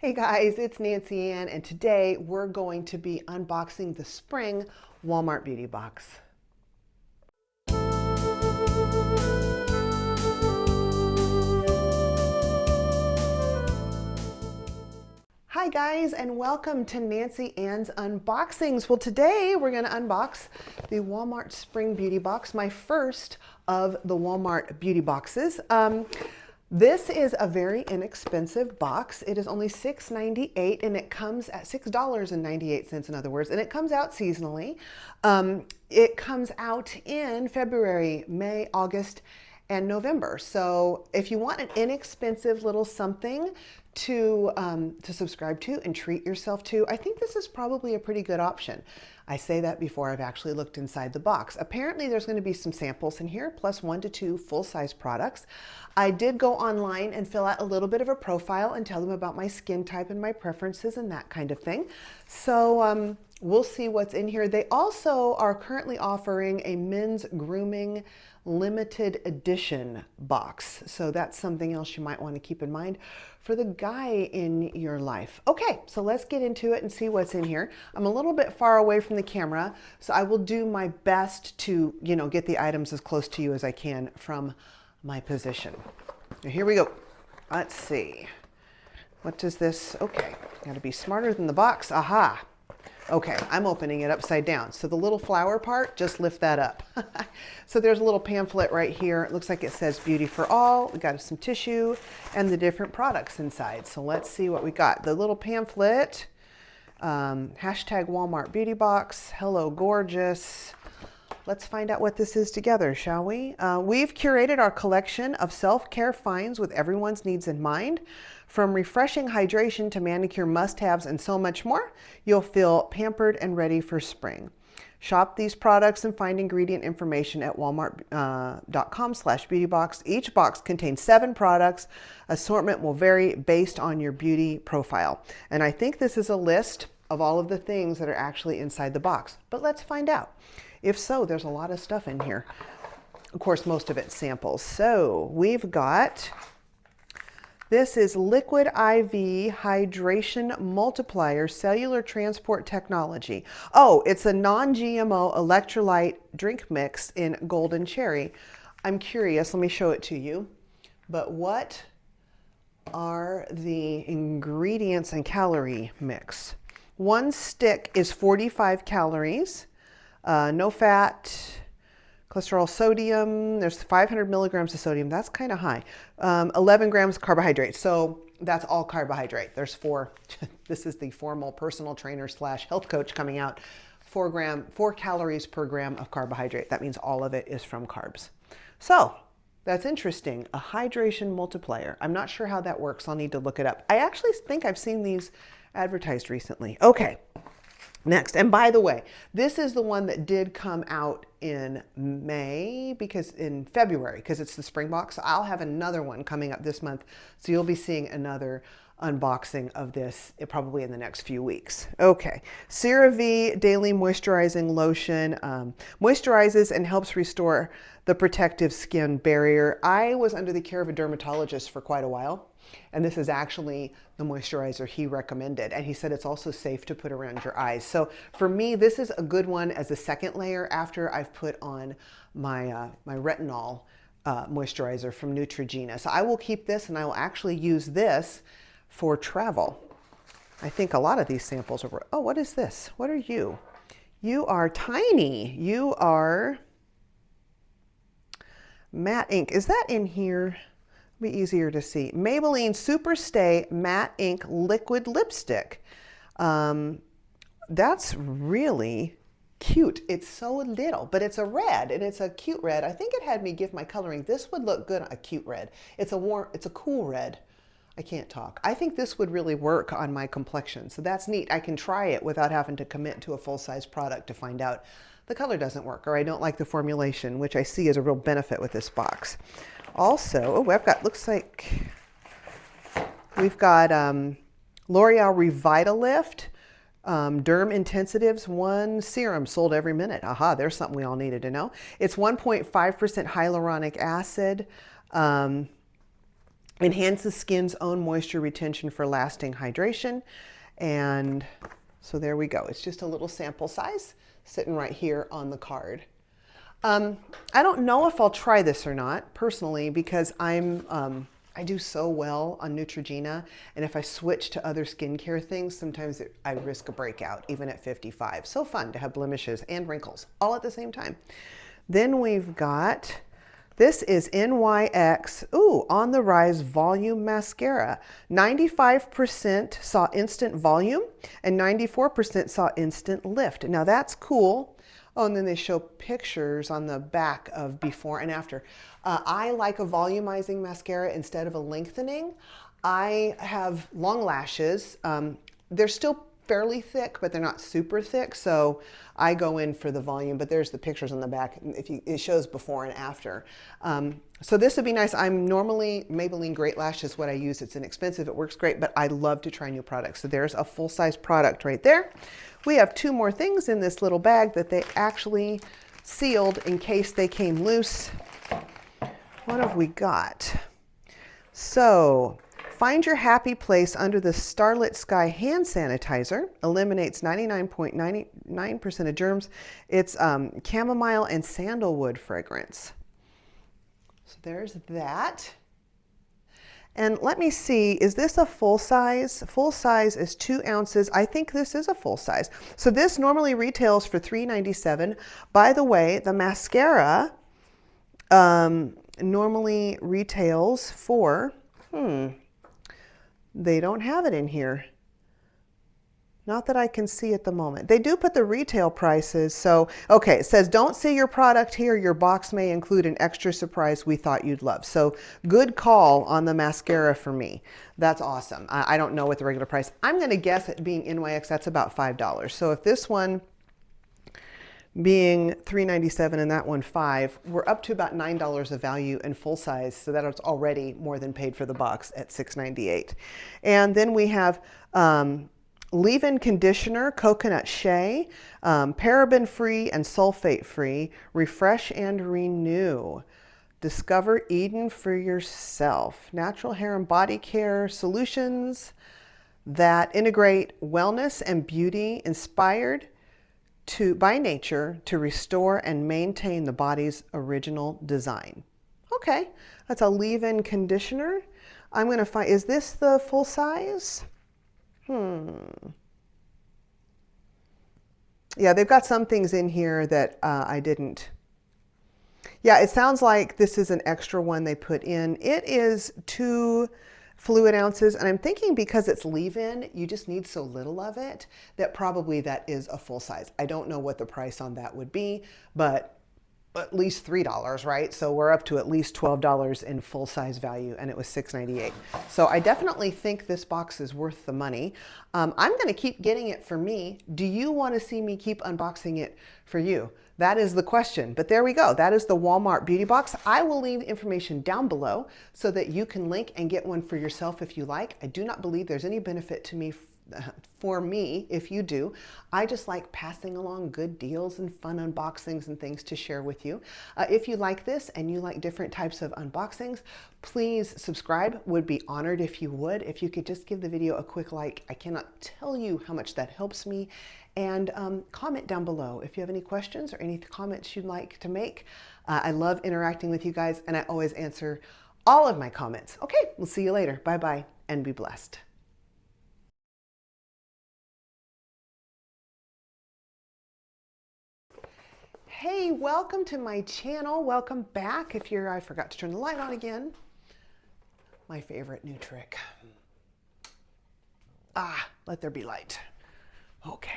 Hey guys, it's Nancy Ann, and today we're going to be unboxing the spring Walmart Beauty Box. Hi guys, and welcome to Nancy Ann's Unboxings. Well, today we're going to unbox the Walmart Spring Beauty Box, my first of the Walmart Beauty Boxes. This is a very inexpensive box. It is only $6.98 and it comes at $6.98 in other words, and it comes out seasonally. It comes out in February, May, August, and November. So if you want an inexpensive little something to subscribe to and treat yourself to, I think this is probably a pretty good option. I say that before I've actually looked inside the box. Apparently there's going to be some samples in here, plus 1 to 2 full-size products. I did go online and fill out a little bit of a profile and tell them about my skin type and my preferences and that kind of thing. So we'll see what's in here. They also are currently offering a men's grooming limited edition box. So that's something else you might want to keep in mind for the guy in your life. Okay, so let's get into it and see what's in here. I'm a little bit far away from the camera, so I will do my best to, get the items as close to you as I can from my position. Now, here we go. Let's see. What does this, okay, gotta be smarter than the box. Aha. Okay, I'm opening it upside down. So the little flower part, just lift that up. So there's a little pamphlet right here. It looks like it says Beauty for All. We got some tissue and the different products inside. So let's see what we got. The little pamphlet, hashtag Walmart Beauty Box. Hello, gorgeous. Let's find out what this is together, shall we? We've curated our collection of self-care finds with everyone's needs in mind. From refreshing hydration to manicure must-haves and so much more, you'll feel pampered and ready for spring. Shop these products and find ingredient information at walmart.com/beautybox. Each box contains 7 products. Assortment will vary based on your beauty profile. And I think this is a list of all of the things that are actually inside the box. But let's find out. If so, there's a lot of stuff in here. Of course, most of it's samples. So we've got, this is Liquid IV Hydration Multiplier Cellular Transport Technology. Oh, it's a non-GMO electrolyte drink mix in golden cherry. I'm curious, let me show it to you. But what are the ingredients and calorie mix? 1 stick is 45 calories. No fat, cholesterol, sodium, there's 500 milligrams of sodium. That's kind of high. 11 grams carbohydrate. So that's all carbohydrate. There's 4, this is the formal personal trainer / health coach coming out, 4 calories per gram of carbohydrate. That means all of it is from carbs. So that's interesting. A hydration multiplier. I'm not sure how that works. I'll need to look it up. I actually think I've seen these advertised recently. Okay. Next, and by the way, this is the one that did come out in February, because it's the spring box. So I'll have another one coming up this month. So you'll be seeing another unboxing of this probably in the next few weeks. Okay, CeraVe Daily Moisturizing Lotion moisturizes and helps restore the protective skin barrier. I was under the care of a dermatologist for quite a while. And this is actually the moisturizer he recommended. And he said it's also safe to put around your eyes. So for me, this is a good one as a second layer after I've put on my, my retinol moisturizer from Neutrogena. So I will keep this and I will actually use this for travel. I think a lot of these samples are, oh, what is this? What are you? You are tiny. You are matte ink. Is that in here? Be easier to see. Maybelline Super Stay Matte Ink Liquid Lipstick. That's really cute. It's so little, but it's a red and it's a cute red. I think it had me give my coloring. This would look good on a cute red. It's a cool red. I can't talk. I think this would really work on my complexion. So that's neat. I can try it without having to commit to a full-size product to find out the color doesn't work or I don't like the formulation, which I see as a real benefit with this box. Also, oh, I've got, looks like we've got L'Oreal Revitalift, Derm Intensitives, 1 serum sold every minute. Aha, there's something we all needed to know. It's 1.5% hyaluronic acid. enhances skin's own moisture retention for lasting hydration. And so there we go. It's just a little sample size sitting right here on the card. I don't know if I'll try this or not personally, because I do so well on Neutrogena, and if I switch to other skincare things, sometimes I risk a breakout, even at 55. So fun to have blemishes and wrinkles all at the same time. Then we've got, this is NYX, On the Rise Volume Mascara. 95% saw instant volume, and 94% saw instant lift. Now that's cool. Oh, and then they show pictures on the back of before and after. I like a volumizing mascara instead of a lengthening. I have long lashes. They're still fairly thick, but they're not super thick, so I go in for the volume, but there's the pictures on the back. It shows before and after. So this would be nice. I'm normally, Maybelline Great Lash is what I use. It's inexpensive, it works great, but I love to try new products. So there's a full-size product right there. We have 2 more things in this little bag that they actually sealed in case they came loose. What have we got? So, find your happy place under the Starlit Sky hand sanitizer. Eliminates 99.99% of germs. It's chamomile and sandalwood fragrance. So there's that. And let me see, is this a full size? Full size is 2 ounces. I think this is a full size. So this normally retails for $3.97. By the way, the mascara normally retails for, they don't have it in here. Not that I can see at the moment. They do put the retail prices. So, okay, it says, don't see your product here. Your box may include an extra surprise we thought you'd love. So good call on the mascara for me. That's awesome. I don't know what the regular price. I'm going to guess it being NYX, that's about $5. So if this one being $3.97 and that one $5, we're up to about $9 of value in full size. So that's already more than paid for the box at $6.98. And then we have leave-in conditioner, coconut shea, paraben-free and sulfate-free, refresh and renew. Discover Eden for yourself. Natural hair and body care solutions that integrate wellness and beauty inspired by nature to restore and maintain the body's original design. Okay, that's a leave-in conditioner. I'm going to find, is this the full size? Yeah, they've got some things in here that I didn't. Yeah, it sounds like this is an extra one they put in. It is 2 fluid ounces, and I'm thinking because it's leave-in, you just need so little of it that probably that is a full size. I don't know what the price on that would be, but at least $3, right? So we're up to at least $12 in full size value, and it was $6.98. So I definitely think this box is worth the money. I'm going to keep getting it for me. Do you want to see me keep unboxing it for you? That is the question. But there we go. That is the Walmart Beauty Box. I will leave information down below so that you can link and get one for yourself if you like. I do not believe there's any benefit to me for me if you do. I just like passing along good deals and fun unboxings and things to share with you. If you like this and you like different types of unboxings, please subscribe. Would be honored if you would. If you could just give the video a quick like. I cannot tell you how much that helps me. And comment down below if you have any questions or any comments you'd like to make. I love interacting with you guys, and I always answer all of my comments. Okay, we'll see you later. Bye-bye, and be blessed. Hey, welcome to my channel. Welcome back. If you're, I forgot to turn the light on again. My favorite new trick. Let there be light. Okay.